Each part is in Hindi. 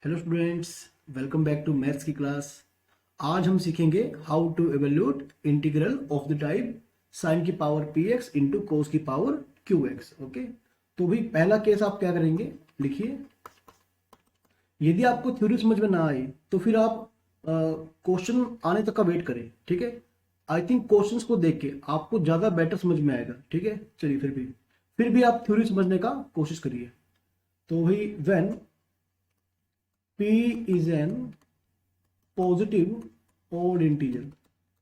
Hello students, welcome back to maths की क्लास। आज हम सीखेंगे how to evaluate integral of the type sine की power P X into cos की पावर क्यू एक्स। ओके, तो भाई पहला केस आप क्या करेंगे, लिखिए। यदि आपको थ्योरी समझ में ना आए तो फिर आप क्वेश्चन आने तक का वेट करें, ठीक है। आई थिंक क्वेश्चंस को देख के आपको ज़्यादा बेटर समझ में आएगा, ठीक है। चलिए फिर भी आप थ्योरी समझने का कोशिश करिए। तो भाई when P is an positive odd integer,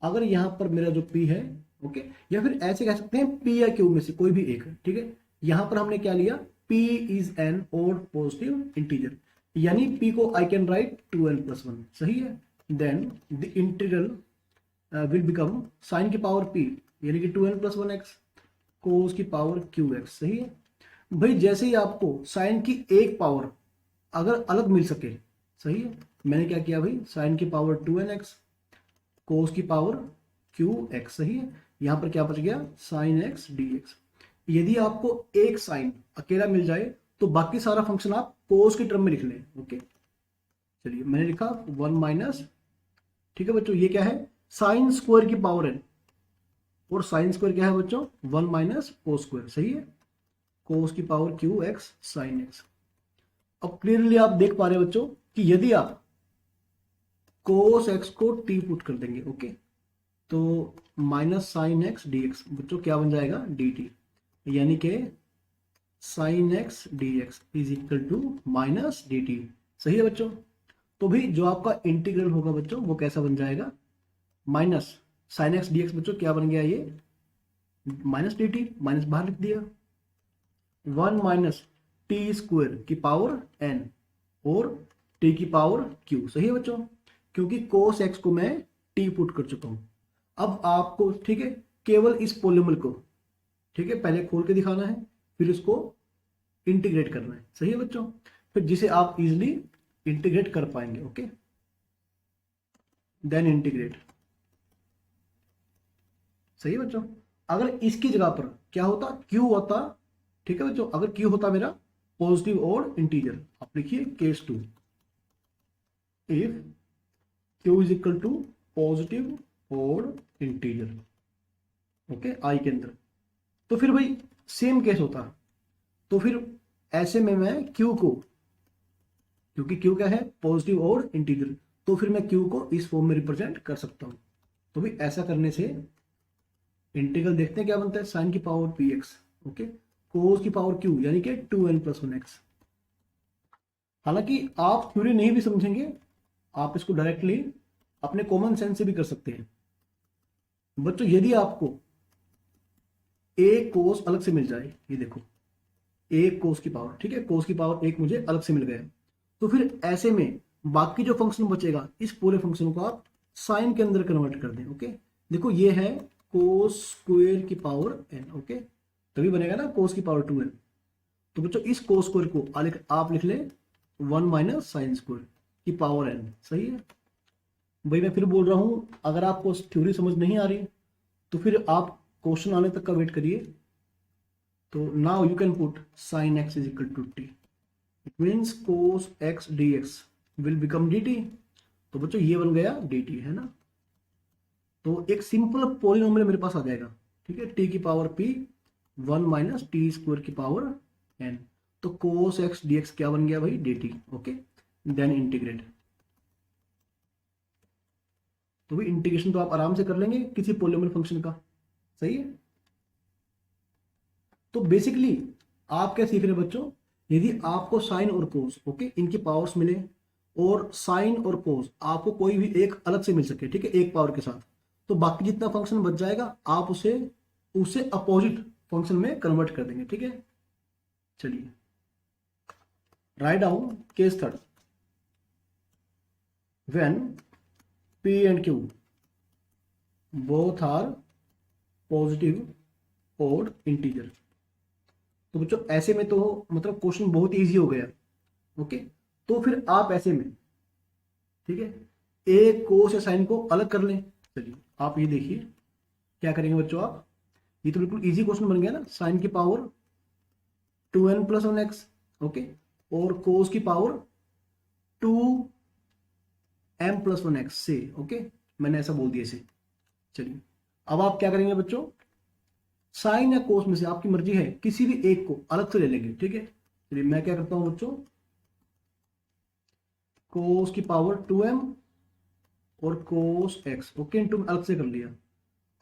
अगर यहां पर मेरा जो P है, ओके, या फिर ऐसे कह सकते हैं P या Q में से कोई भी एक, ठीक है। यहां पर हमने क्या लिया, P is an odd positive integer, यानी P को आई कैन राइट 2n+1, सही है। Then the integral will become sine की पावर P यानी कि 2n+1x कोस की पावर QX, सही है। भाई जैसे ही आपको साइन की एक पावर अगर अलग मिल सके, सही है, मैंने क्या किया भाई, साइन की पावर 2nx कोस की पावर qx, सही है। यहां पर क्या बच गया, साइन x dx। यदि आपको एक साइन अकेला मिल जाए तो बाकी सारा फंक्शन आप कोस की टर्म में लिख लें। ओके, चलिए मैंने लिखा 1 ठीक है बच्चों, ये क्या है, साइन स्क्वायर की पावर n, और साइन स्क्वायर क्या है बच्चों, 1 - कोस स्क्वायर, सही है। कोस की पावर qx साइन x। अब क्लियरली आप देख पा रहे हैं बच्चों कि यदि आप कोस एक्स को टी पुट कर देंगे, ओके, तो minus sine x D x बच्चों क्या बन जाएगा, डी टी, यानी कि sine x D x is equal to minus D T, सही है बच्चों। तो भी जो आपका इंटीग्रल होगा बच्चों वो कैसा बन जाएगा, minus sine x D x बच्चों क्या बन गया, ये माइनस डी टी, माइनस बाहर लिख दिया, 1 - टी स्क्वायर की पावर एन और टी की पावर क्यू, सही है बच्चों, क्योंकि कोस एक्स को मैं टी पुट कर चुका हूं। अब आपको, ठीक है, केवल इस पोलिमल को, ठीक है, पहले खोल के दिखाना है, फिर इसको इंटीग्रेट करना है, सही है बच्चों, फिर जिसे आप इजिली इंटीग्रेट कर पाएंगे। ओके, देन इंटीग्रेट, सही है बच्चों। अगर इसकी जगह पर क्या होता, क्यू होता, ठीक है बच्चों, अगर क्यू होता मेरा पॉजिटिव और इंटीजर, आप लिखिए case 2, if Q is equal to positive और इंटीजर, ओके, आई के अंदर, तो फिर भाई सेम केस होता। तो फिर ऐसे में मैं क्यू को, क्योंकि क्यू क्या है, पॉजिटिव और इंटीजर, तो फिर मैं क्यू को इस फॉर्म में रिप्रेजेंट कर सकता हूं। तो भाई ऐसा करने से इंटीग्रल देखते हैं क्या बनता है, साइन की पावर पी एक्स, ओके, कोस की पावर क्यू यानी कि 2n+1x। हालांकि आप थ्योरी नहीं भी समझेंगे, आप इसको डायरेक्टली अपने कॉमन सेंस से भी कर सकते हैं बच्चों। यदि आपको एक कोस अलग से मिल जाए, ये देखो, एक कोस की पावर, ठीक है, कोस की पावर एक मुझे अलग से मिल गया, तो फिर ऐसे में बाकी जो फंक्शन बचेगा इस पूरे फंक्शन को आप साइन के अंदर कन्वर्ट कर दें। ओके, देखो ये है कोस स्क्वायर की पावर n, ओके, तभी बनेगा ना कोस की पावर 2n। तो बच्चों इस कोस स्क्वायर को आप लिख ले 1 - साइन स्क्वायर की पावर n, सही है। भाई मैं फिर बोल रहा हूं, अगर आपको थ्योरी समझ नहीं आ रही तो फिर आप क्वेश्चन आने तक का वेट करिए। तो now you can put sine x is equal to T, it means cos x D x will become D T. तो बच्चों ये बन गया डी टी, है ना। तो एक सिंपल पॉलिनोमियल मेरे पास आ जाएगा, ठीक है, टी की पावर पी 1 - टी स्क्वायर की पावर एन। तो कोस एक्स डी एक्स क्या बन गया भाई, D T, okay. Then integrate, तो भाई इंटीग्रेशन तो आप आराम से कर लेंगे किसी पॉलिनोमियल फंक्शन का, सही है। तो बेसिकली आप क्या सीख रहे हैं बच्चों, यदि आपको साइन और कोस, ओके, इनकी पावर्स मिले और साइन और कोस आपको कोई भी एक अलग से मिल सके, ठीक है, एक पावर के साथ, तो बाकी जितना फंक्शन बच जाएगा आप उसे उसे अपोजिट फंक्शन में कन्वर्ट कर देंगे, ठीक है। चलिए write down case third, when P and Q both are positive और इंटीजर। तो बच्चों ऐसे में तो मतलब क्वेश्चन बहुत इजी हो गया, ओके। तो फिर आप ऐसे में, ठीक है, एक कोस या साइन को अलग कर लें। चलिए आप ये देखिए क्या करेंगे बच्चों आप, ये तो बिल्कुल इजी क्वेश्चन बन गया ना, साइन की पावर 2n+1x, ओके, और कोस की पावर 2m+1x से, ओके, मैंने ऐसा बोल दिया इसे। चलिए अब आप क्या करेंगे बच्चों, साइन या कोस में से आपकी मर्जी है किसी भी एक को अलग से ले लेंगे, ठीक है। चलिए मैं क्या करता हूं बच्चों, कोस की पावर 2m और कोस x, ओके, इनटू अलग से कर लिया।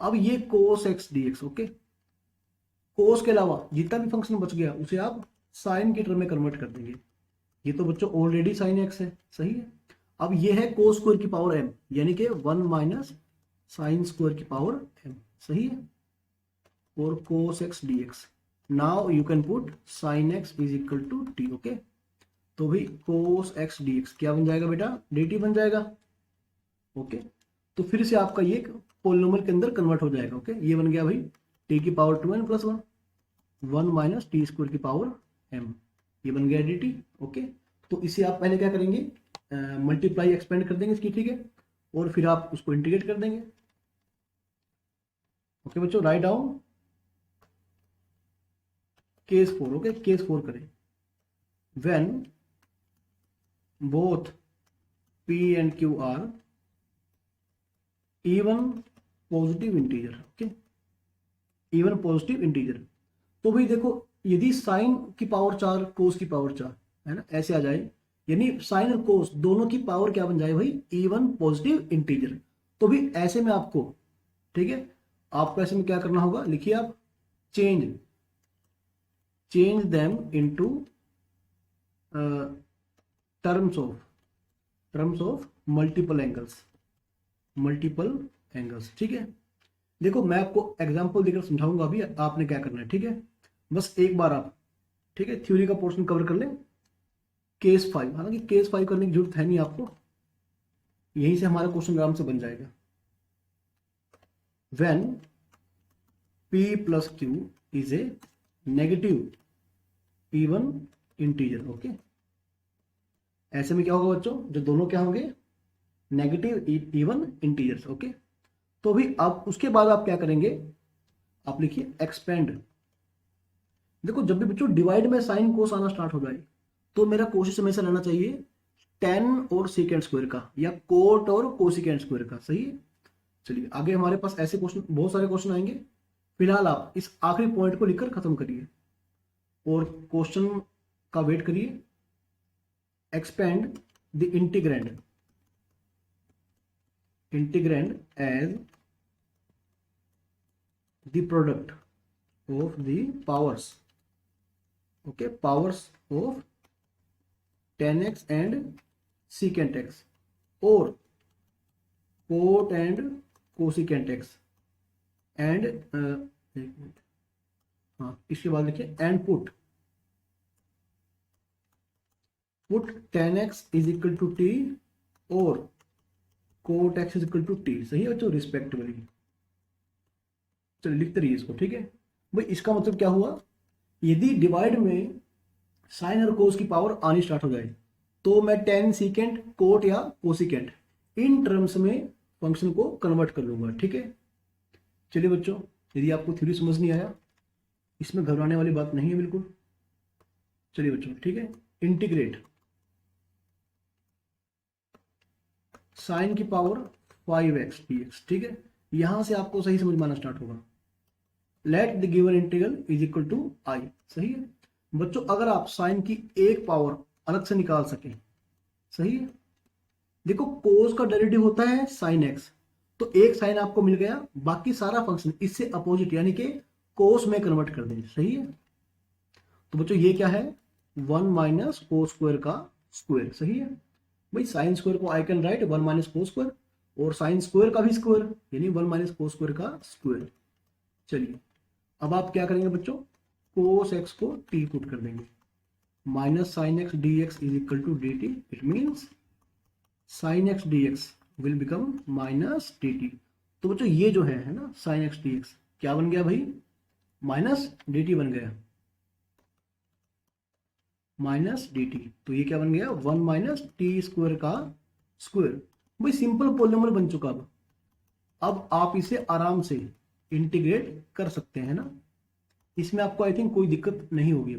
अब ये कोस x dx, ओके, कोस के अलावा जितना भी फंक्शन बच गया उसे आप साइन की टर्म में कन्वर्ट कर देंगे। ये तो बच्चों ऑलरेडी साइन x है, सही है। अब ये है कोस स्क्वायर की पावर m, यानी कि 1 माइनस साइन स्क्वायर की पावर m, सही है, और cos x dx। Now you can put sine x is equal to t, okay. तो भाई कोस x dx क्या बन जाएगा बेटा, dt बन जाएगा, ओके। तो फिर से आपका ये पोलिनोमियल के अंदर कन्वर्ट हो जाएगा, ओके। ये बन गया भाई t की power 2n+1, 1 minus T square की पावर m, ये बन गया dt, ओके। तो इसे आप पहले क्या करेंगे, मल्टीप्लाई एक्सपेंड कर देंगे इसकी, ठीक है, और फिर आप उसको इंटीग्रेट कर देंगे, ओके बच्चों। Write down case 4, okay, case 4 करें। When both p and q are even positive integer, okay, even positive integer. तो भाई देखो, यदि साइन की पावर 4 कोस की पावर 4 है ना, ऐसे आ जाए, यानी साइन और कोस दोनों की पावर क्या बन जाए भाई, इवन पॉजिटिव इंटीजर। तो भी ऐसे में आपको, ठीक है, आपको ऐसे में क्या करना होगा, लिखिए आप, change them into terms of multiple angles, ठीक है। देखो मैं आपको एग्जांपल देकर समझाऊंगा अभी आपने क्या करना है, ठीक है। बस एक बार आप, ठीक है, थ्योरी का पोर्शन कवर कर लें। केस 5, हालांकि केस 5 करने की जरूरत है नहीं आपको, यहीं से हमारा क्वेश्चन आराम से बन जाएगा। When p plus q is a negative even integer, okay. ऐसे में क्या होगा बच्चों, जो दोनों क्या होंगे, नेगेटिव इवन इंटीजर्स, ओके। तो भी अब उसके बाद आप क्या करेंगे, आप लिखिए एक्सपेंड। देखो जब भी बच्चों डिवाइड में साइन कोस आना स्टार्ट हो जाए तो मेरा कोशिश हमेशा रहना चाहिए टेन और सेकेंड स्क्वायर का, या कोट और कोसिकेंड स्क्वायर का, सही है। चलिए आगे हमारे पास ऐसे क्वेश्चन, बहुत सारे क्वेश्चन आएंगे। फिलहाल आप इस आखिरी पॉइंट को लिखकर खत्म करिए और क्वेश्चन का वेट करिए। Expand the integrand as the product of the powers, okay, powers of tan x and secant x और cot and cosecant x and हाँ इसके बाद लिखिए and put tan x is equal to t और cot x is equal to t, सही है बच्चों, रिस्पेक्टिवली। चलिए लिखते रहिए इसको, ठीक है भाई। इसका मतलब क्या हुआ, यदि डिवाइड में साइन और कोस की पावर आनी स्टार्ट हो जाए तो मैं टेन सीकेंट, कोट या कोसिकेंट इन टर्म्स में फंक्शन को कन्वर्ट कर लूंगा, ठीक है। चलिए बच्चों, यदि आपको थ्योरी समझ नहीं आया, इसमें घबराने वाली बात नहीं है बिल्कुल। चलिए बच्चों, ठीक है, इंटीग्रेट साइन की पावर 5x dx, ठीक है। यहां से आपको सही समझ में आना स्टार्ट होगा। Let the given integral is equal to i, सही है बच्चों। अगर आप साइन की एक पावर अलग से निकाल सकें, सही है। देखो कोस का डेरिवेटिव होता है साइन x, तो एक साइन आपको मिल गया, बाकी सारा फंक्शन इससे अपोजिट यानी कि कोस में कन्वर्ट कर दें, सही है। तो बच्चों ये क्या है, 1 माइनस कोस स्क्वायर का स्क्वायर, सही है भाई। साइन स्क्वायर को I can write 1 minus cos square, और साइन स्क्वायर का भी स्क्वायर यानी 1 माइनस कोस स्क्वायर का स्क्वायर। चलिए अब आप क्या करेंगे बच्चों, कोस एक्स को t पुट कर देंगे, minus sine x D x is equal to D T. It means sine x D x will become minus D T. तो बच्चों ये जो है ना साइन एक्स डी एक्स क्या बन गया भाई, माइनस डी टी बन गया, माइनस डी टी। तो ये क्या बन गया, 1 माइनस टी स्क्वायर का स्क्वायर। भाई सिंपल पॉलिनोमियल बन चुका। अब आप इसे आराम से इंटीग्रेट कर सकते हैं ना, इसमें आपको आई थिंक कोई दिक्कत नहीं होगी।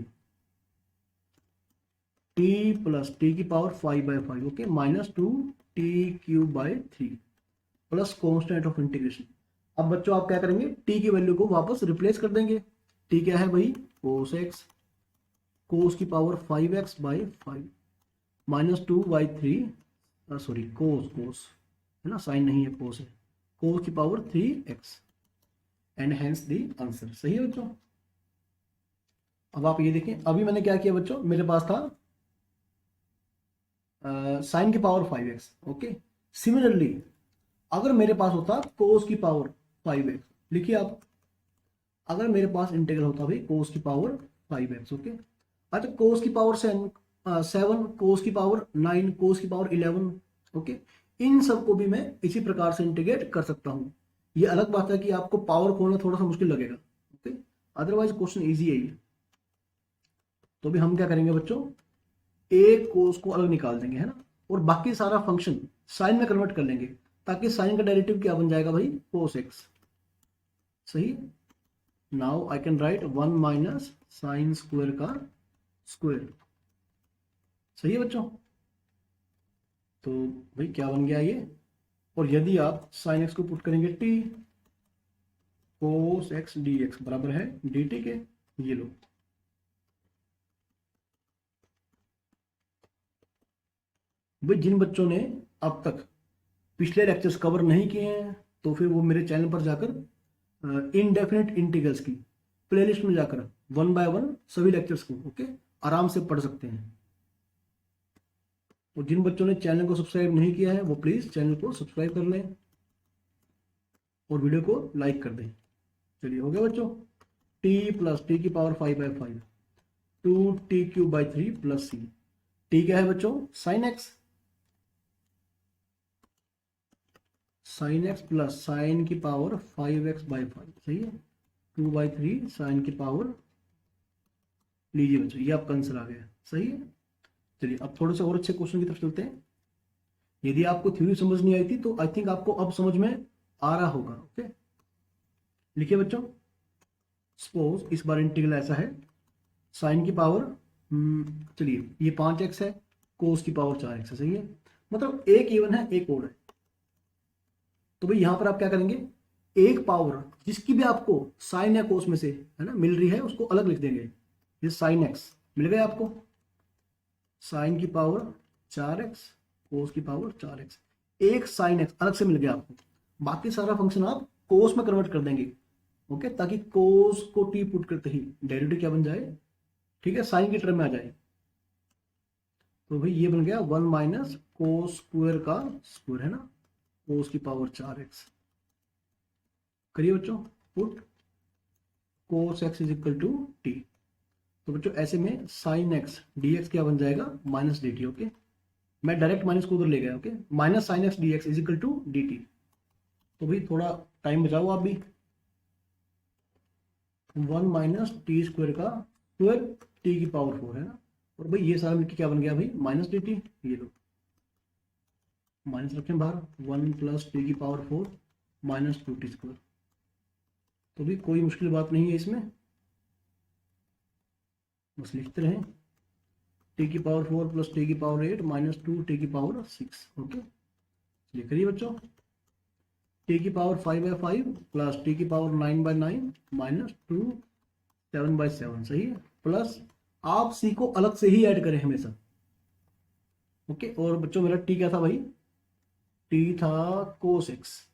टी प्लस टी की power 5/5, okay, minus 2t³/3 plus constant of integration. अब बच्चों आप क्या करेंगे, टी की वैल्यू को वापस रिप्लेस कर देंगे। टी क्या है भाई, कोस एक्स, कोस की पावर 5x/5 माइनस 2/3, सॉरी कोस कोस है ना, साइन नहीं है, कोस है, कोस की power 3x and hence the answer. सही है बच्चों। अब आप ये देखें, अभी मैंने क्या किया बच्चों, मेरे पास था साइन की पावर 5x, ओके। सिमिलरली अगर मेरे पास होता कोस की पावर 5x, लिखिए आप, अगर मेरे पास इंटीग्रल होता भाई कोस की पावर 5x, ओके। अच्छा, कोस की पावर 7, कोस की पावर 9, कोस की पावर 11, ओके, इन सब को भी मैं इसी प्रकार से इंटीग्रेट कर सकता हूं। ये अलग बात है कि आपको पावर खोलना थोड़ा सा मुश्किल लगेगा, ओके, अदरवाइज क्वेश्चन इजी है ये। तो भी हम क्या करेंगे बच्चों, एक कोस को अलग निकाल देंगे, है ना, और बाकी सारा फंक्शन साइन में कन्वर्ट कर लेंगे, ताकि साइन का डेरिवेटिव क्या बन जाएगा भाई, कोस एक्स। सही। Now I can write 1 minus sine square का स्क्वायर। सही है बच्चों। तो भाई क्या बन गया ये, और यदि आप साइन एक्स को पुट करेंगे टी, कोस एक्स डी एक्स बराबर है डी टी के, ये लो। भाई जिन बच्चों ने अब तक पिछले लेक्चर्स कवर नहीं किए हैं, तो फिर वो मेरे चैनल पर जाकर इनडेफिनेट इंटीग्रल्स की प्लेलिस्ट में जाकर 1 बाय 1 सभी लेक्चर्स को, ओके, आराम से पढ़ सकते हैं। और जिन बच्चों ने चैनल को सब्सक्राइब नहीं किया है, वो प्लीज चैनल को सब्सक्राइब कर लें और वीडियो को लाइक कर दें। चलिए, हो गया बच्चों। टी प्लस टी की पावर 5/5, 2t³/3 प्लस सी। टी क्या है बच्चों, sine x, sine x plus sign की पावर 5x/5, सही है, 2/3 साइन की पावर। लीजिए बच्चों, ये आपका आंसर आ गया। सही है। चलिए अब थोड़े से और अच्छे क्वेश्चन की तरफ चलते हैं। यदि आपको थ्योरी समझ नहीं आई थी, तो आई थिंक आपको अब समझ में आ रहा होगा, ओके। लिखिए बच्चों, सपोज इस बार इंटीग्रल ऐसा है, साइन की पावर, चलिए ये 5x है, कोस की पावर 4x है, सही है, मतलब एक इवन है एक ओड है। तो भाई यहां पर आप क्या करेंगे, एक पावर जिसकी भी आपको साइन या कोस में से, है ना, मिल रही है, उसको अलग लिख देंगे। ये साइन एक्स मिल गया आपको, साइन की पावर 4x, कोस की पावर 4x, एक साइन एक्स अलग से मिल गया आपको। बाकी सारा फंक्शन आप कोस में कन्वर्ट कर देंगे, ओके, ताकि कोस को टी पुट करते ही डेरिवेटिव क्या बन जाए, ठीक है, साइन की टर्म में आ जाए। तो भाई ये बन गया 1 माइनस कोस स्क्वायर का स्क्वायर, है ना, कोस की पावर 4x। करिए बच्चों put cos x is equal to T. तो बच्चों ऐसे में साइन एक्स डी एक्स क्या बन जाएगा, माइनस डी टी, ओके, मैं डायरेक्ट माइनस को उधर ले गया, okay, minus sine x D x is equal to D T. तो भाई थोड़ा टाइम बचाओ आप भी, 1 माइनस टी स्क्वायर का स्क्वायर टी की पावर 4, है ना, और भाई ये सारा मिलकर क्या बन गया भाई, माइनस डी टी। ये लो माइनस रखें बाहर, 1 प्लस टी की पावर 4 माइनस 2t स्क्वायर। तो भी कोई मुश्किल बात नहीं है इसमें, बस लिखते रहें, टी की पावर 4 प्लस टी की पावर 8 माइनस 2 टी की पावर 6, ओके। चलिए करिए बच्चों, टी की पावर 5/5 प्लस टी की पावर 9/9 माइनस 2 7/7, सही है, प्लस आप सी को अलग से ही ऐड करें हमेशा, ओके। और बच्चों मेरा टी क्या था भाई, टी था कोस एक्स,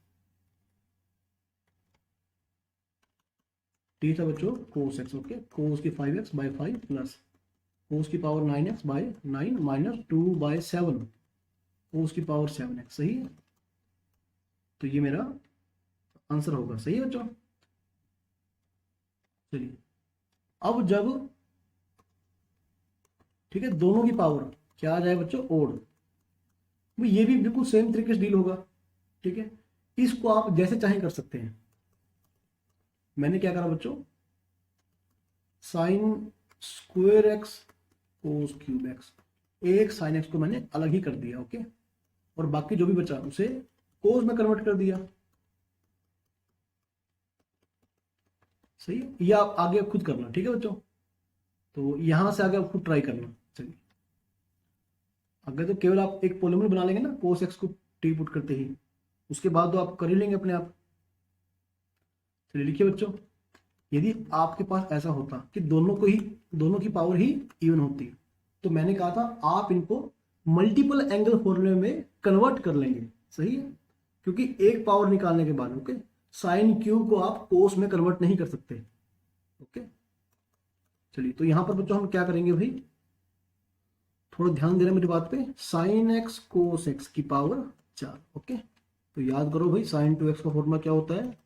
टी था बच्चों कोस एक्स, ओके, कोस की 5x/5 प्लस कोस की पावर 9x/9 माइनस 2/7 कोस की पावर 7x, सही है। तो ये मेरा आंसर होगा, सही है बच्चों। चलिए अब जब, ठीक है, दोनों की पावर क्या आ जाए बच्चों, ओड, ये भी बिल्कुल सेम तरीके से डील होगा, ठीक है। इसको आप जैसे चाहे कर सकते हैं। मैंने क्या करा बच्चों, sine square x cos cube x, एक साइन एक्स को मैंने अलग ही कर दिया, ओके, और बाकी जो भी बचा उसे कोस में कन्वर्ट कर दिया। सही है, ये आप आगे खुद करना, ठीक है बच्चों। तो यहां से आगे आप खुद ट्राई करना। चलिए अगर तो केवल आप एक पॉलीमर बना लेंगे ना cos x को टी पुट करते ही, उसके बाद तो आप कर ही लेंगे अपने आप। चलिए लिखिए बच्चों, यदि आपके पास ऐसा होता कि दोनों की पावर ही इवन होती, तो मैंने कहा था आप इनको मल्टीपल एंगल फॉर्मूले में कन्वर्ट कर लेंगे, सही है, क्योंकि एक पावर निकालने के बाद ओके साइन क्यूब को आप कोस में कन्वर्ट नहीं कर सकते। ओके चलिए, तो यहां पर बच्चों हम क्या करेंगे भाई, थोड़ा ध्यान देना मेरी बात पे, साइन एक्स कोस एक्स की पावर 4। ओके तो याद करो भाई, साइन 2x का फॉर्मूला क्या होता है,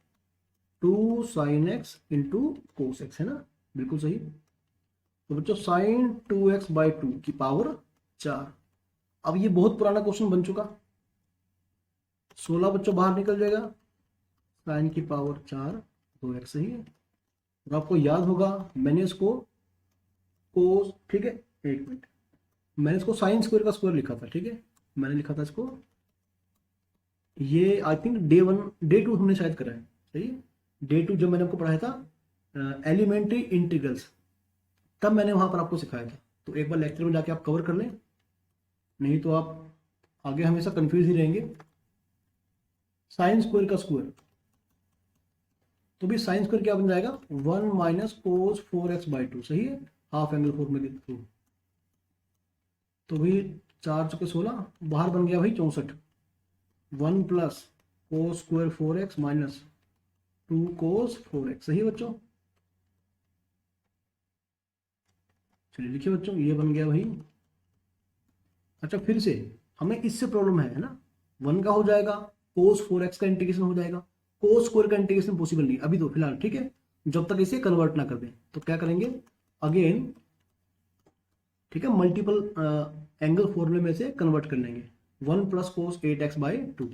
2 sine x into cos x, है ना, बिल्कुल सही। तो बच्चों साइन 2x/2 की पावर 4। अब ये बहुत पुराना क्वेश्चन बन चुका, 16 बच्चों बाहर निकल जाएगा, साइन की पावर 4 2x, सही है। और आपको याद होगा मैंने इसको कोस, ठीक है, एक मिनट, मैंने इसको साइन स्क्वायर का स्क्वायर लिखा था, ठीक है, मैंने लिखा था इसको, ये आई थिंक डे 2 हमने शायद करा है, सही है, डे 2 जब मैंने आपको पढ़ाया था एलिमेंट्री इंटीग्रल्स, तब मैंने वहां पर आपको सिखाया था। तो एक बार लेक्चर में जाके आप कवर कर लें, नहीं तो आप आगे हमेशा कंफ्यूज ही रहेंगे। साइन स्क्वायर का स्क्वायर, तो भी साइन स्क्वायर क्या बन जाएगा, 1 - cos 4x/2, सही है, हाफ एंगल फॉर्मूले के थ्रू। तो भाई 4 × 16 बाहर बन गया भाई 64, 1 + cos square 4x - 2 cos 4x, सही है बच्चों। चलिए लिखिए बच्चों, ये बन गया भाई। अच्छा फिर से हमें इससे प्रॉब्लम है ना, 1 का हो जाएगा, cos 4x का इंटीग्रेशन हो जाएगा, cos स्क्वायर का इंटीग्रेशन पॉसिबल नहीं अभी तो फिलहाल, ठीक है, जब तक इसे कन्वर्ट ना कर दें। तो क्या करेंगे अगेन, ठीक है, मल्टीपल एंगल फॉर्मूले में से कन्वर्ट कर लेंगे, 1 + cos 8x/2।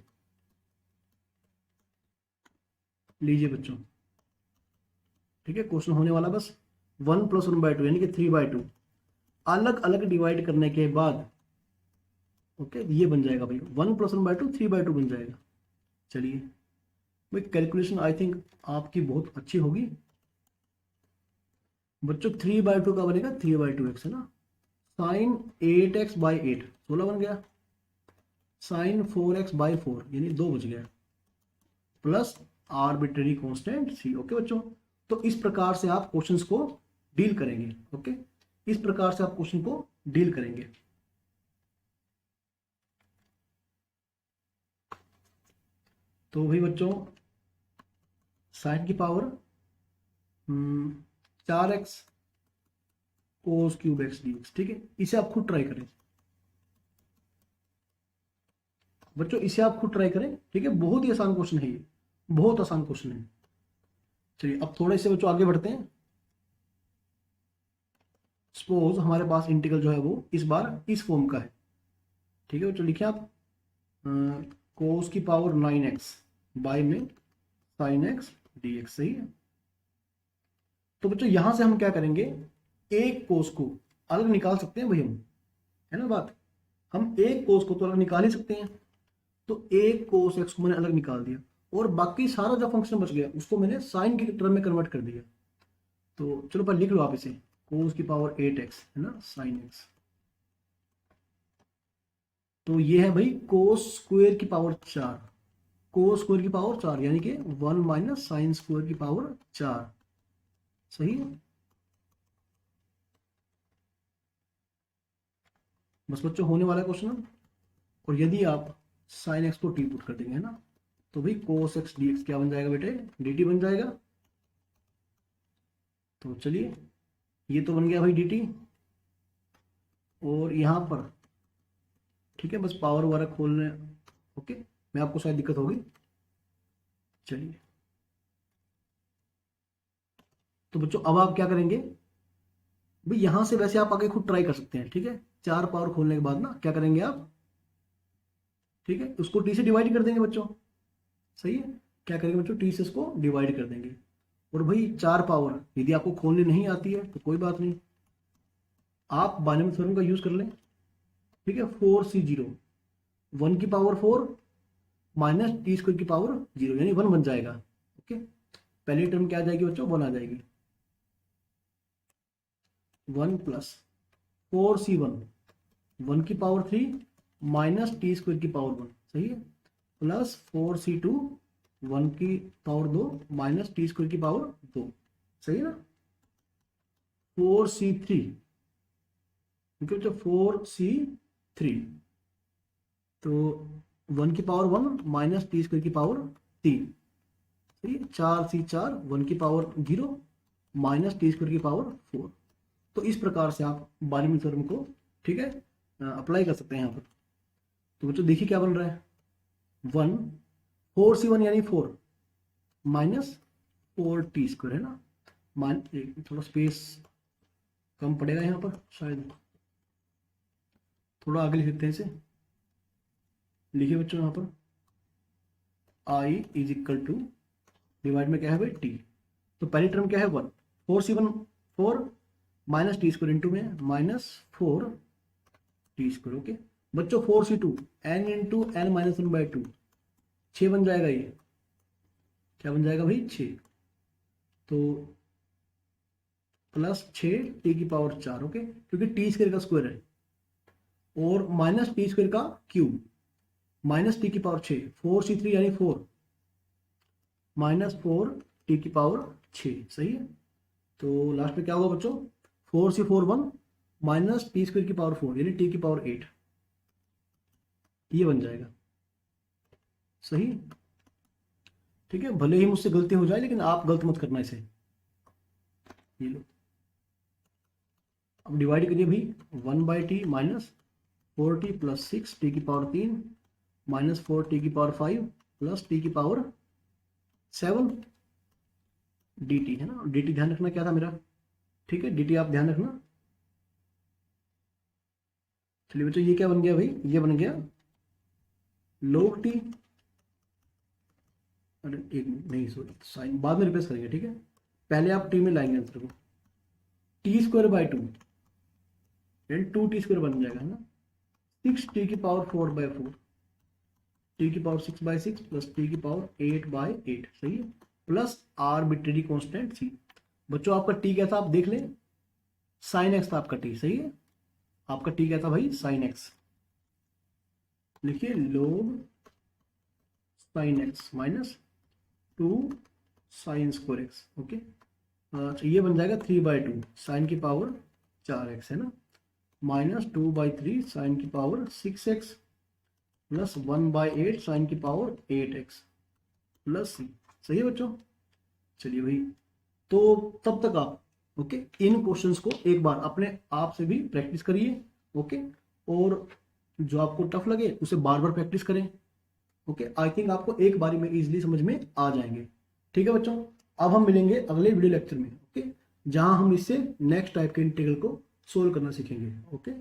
लीजिए बच्चों, ठीक है, क्वेश्चन होने वाला बस 1 + 1/2 यानी कि 3/2 अलग अलग डिवाइड करने के बाद, ओके ये बन जाएगा भाई 1 + 1/2 3/2 बन जाएगा। चलिए भाई, कैलकुलेशन आई थिंक आपकी बहुत अच्छी होगी बच्चों। 3/2 का बनेगा 3/2x, है ना, साइन 8x/8 16 बन गया, साइन 4x/4 यानी 2 बच गया, plus arbitrary constant c। Okay बच्चों, तो इस प्रकार से आप क्वेश्चंस को डील करेंगे। ओके इस प्रकार से आप क्वेश्चन को डील करेंगे। तो भाई बच्चों साइन की power 4x cos cube x dx, ठीक है, इसे आप खुद ट्राई करें बच्चों, इसे आप खुद ट्राई करें, ठीक है, बहुत ही आसान क्वेश्चन है ये, बहुत आसान क्वेश्चन है। चलिए अब थोड़े से बच्चों आगे बढ़ते हैं। सपोज हमारे पास इंटीग्रल जो है वो इस बार इस फॉर्म का है, ठीक है बच्चों, लिखिए आप कोस की पावर 9x बाय में साइन एक्स dx, सही है। तो बच्चों यहां से हम क्या करेंगे, एक कोस को अलग निकाल सकते हैं भाई हम, है ना बात, हम एक कोस को तो अलग निकाल ही सकते हैं। तो एक कोस एक्स को मैंने अलग निकाल दिया, और बाकी सारा जो फंक्शन बच गया उसको मैंने साइन की टर्म में कन्वर्ट कर दिया। तो चलो पर लिख लो आप इसे, कोस की पावर 8x, है ना, साइन एक्स। तो ये है भाई कोस स्क्वायर की पावर 4, कोस स्क्वायर की पावर 4 यानी कि 1 - साइन स्क्वायर की पावर 4, सही है। बस बच्चों होने वाला क्वेश्चन। और यदि आप साइन एक्स को टी पुट कर देंगे, है ना, तो भाई कोस एक्स dx क्या बन जाएगा बेटे, dt बन जाएगा। तो चलिए ये तो बन गया भाई dt, और यहां पर ठीक है बस पावर वगैरह खोलने, ओके मैं आपको शायद दिक्कत होगी। चलिए तो बच्चों अब आप क्या करेंगे भाई, यहां से वैसे आप आगे खुद ट्राई कर सकते हैं, ठीक है, 4 पावर खोलने के बाद ना क्या करेंगे आप, ठीक है, उसको टी से डिवाइड कर देंगे बच्चों, सही है, क्या करेंगे बच्चों, टी से इसको डिवाइड कर देंगे। और भाई 4 पावर यदि आपको खोलने नहीं आती है तो कोई बात नहीं, आप बाइनॉमियल थ्योरम का यूज कर लें, ठीक है, 4c0 1 की पावर 4 माइनस टी स्क्वायर की पावर 0 यानी 1 बन जाएगा। ओके पहली टर्म क्या आ जाएगी बच्चों, 1 आ जाएगी, 1 + 4c1 1 की पावर 3 माइनस टी स्क्वायर की पावर 1, सही है, प्लस 4c2 1 की पावर 2 माइनस टी स्क्वायर की पावर 2, सही है ना। 4c3 बच्चों 4c3 तो 1 की पावर 1 माइनस टी स्क्वायर की पावर 3, सही है, 4c4 1 की पावर 0 माइनस टी स्क्वायर की पावर 4। तो इस प्रकार से आप बारहवीं थ्योरम को, ठीक है, अप्लाई कर सकते हैं यहाँ पर। तो बच्चों देखिए क्या बन रहा है, 1 4c1 यानी 4 माइनस 4t स्क्वायर, है ना, थोड़ा स्पेस कम पड़ेगा यहाँ पर, शायद थोड़ा आगे लिख देते हैं इसे। लिखिए बच्चों यहाँ पर i is equal to divide में क्या है भाई t। तो पहली टर्म क्या है 1, 4c1 4 minus T square into में माइनस 4t स्क्वायर। ओके बच्चों 4c2 n into n minus 1/2 6 बन जाएगा, ये क्या बन जाएगा भाई 6, तो प्लस 6 टी की पावर 4, ओके, क्योंकि टी स्क्वायर का स्क्वायर है और माइनस टी स्क्वायर का क्यूब माइनस टी की पावर 6, 4c3 यानी 4 माइनस 4 टी की पावर 6, सही है। तो लास्ट में क्या होगा बच्चों 4c4 1 माइनस टी स्क्वायर की पावर 4 यानी टी की पावर 8, ये बन जाएगा, सही, ठीक है। भले ही मुझसे गलती हो जाए लेकिन आप गलत मत करना इसे, ये लो। अब डिवाइड करिए भाई 1/t minus 4t plus 6 T की पावर 3 माइनस 4 टी की पावर 5 प्लस टी की पावर 7 dt, है ना। dt ध्यान रखना क्या था मेरा, ठीक है, dt आप ध्यान रखना। चलिए बच्चों ये क्या बन गया भाई, ये बन गया log t, अरे एक नहीं सॉरी साइन बाद में रिप्लेस करेंगे, ठीक है, पहले आप t में लाएंगे आंसर को, टी स्क्वायर बाई 2 यानी 2t स्क्वायर बन जाएगा, है ना, 6t की पावर 4/4 टी की पावर 6/6 प्लस टी की पावर 8/8, सही है, प्लस आर्बिट्रेरी कांस्टेंट c। बच्चों आपका t क्या था आप देख लें, sin x था आपका t, सही है, आपका t क्या था भाई sin x, लिखिए log sin x minus 2 sin square x, okay. अच्छा ये बन जाएगा 3/2 साइन की पावर 4x, है ना, माइनस 2/3 साइन की पावर 6x प्लस 1/8 साइन की पावर 8x प्लस c, सही है बच्चों। चलिए भाई तो तब तक आप ओके इन क्वेश्चंस को एक बार अपने आप से भी प्रैक्टिस करिए, ओके, और जो आपको टफ लगे उसे बार बार प्रैक्टिस करें, ओके। आई थिंक आपको एक बारी में इजीली समझ में आ जाएंगे, ठीक है बच्चों। अब हम मिलेंगे अगले वीडियो लेक्चर में, ओके, जहां हम इससे नेक्स्ट टाइप के इंटीग्रल को सोल्व करना सीखेंगे, ओके।